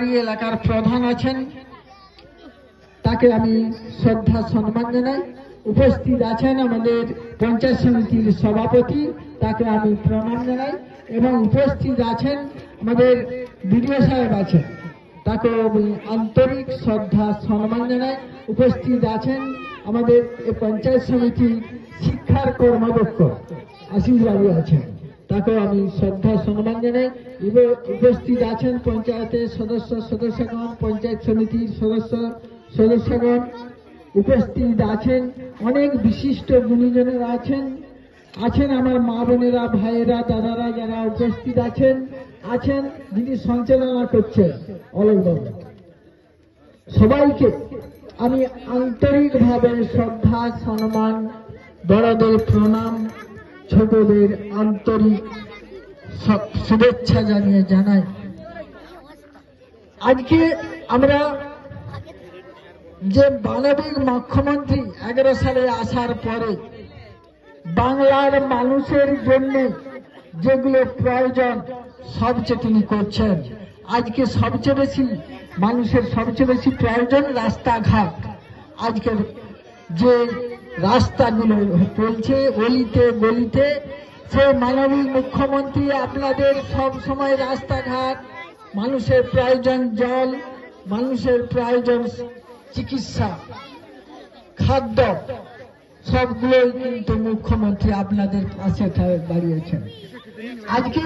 এলাকার প্রধান আছেন, তাকে আমি শ্রদ্ধা সম্মান জানাই। উপস্থিত আছেন আমাদের পঞ্চায়েত সমিতির সভাপতি, তাকে আমি প্রণাম জানাই। এবং উপস্থিত আছেন আমাদের বিডিও সাহেব আছেন, তাকে আমি আন্তরিক শ্রদ্ধা সম্মান জানাই। উপস্থিত আছেন আমাদের এই পঞ্চায়েত সমিতির শিক্ষার কর্মদক্ষ আশিস বাবু আছেন, তাকেও আমি শ্রদ্ধা সম্মান জানাই। উপস্থিত আছেন পঞ্চায়েতের সদস্যগণ, পঞ্চায়েত সমিতির সদস্যগণ উপস্থিত আছেন, অনেক বিশিষ্ট গুণীজনেরা আছেন আমার মা বোনেরা, ভাইয়েরা, দাদারা যারা উপস্থিত আছেন যিনি সঞ্চালনা করছেন অলোকবাবু। সবাইকে আমি আন্তরিকভাবে শ্রদ্ধা সম্মান, বড়দের প্রণাম, ছোটদের আন্তরিক শুভেচ্ছা জানাই। আজকে আমরা যে মানবিক মুখ্যমন্ত্রী 11 সালে আসার পরে বাংলার মানুষের জন্য যেগুলো প্রয়োজন সবচেয়ে তিনি করছেন। আজকে মানুষের সবচেয়ে বেশি প্রয়োজন রাস্তাঘাট। আজকে যে রাস্তাগুলো চলছে অলিতে গলিতে, সেই মানবিক মুখ্যমন্ত্রী আপনাদের সব সময় রাস্তাঘাট, মানুষের প্রয়োজন জল, মানুষের প্রয়োজন চিকিৎসা, খাদ্য, সবগুলোই কিন্তু মুখ্যমন্ত্রী আপনাদের পাশে দাঁড়িয়েছেন। আজকে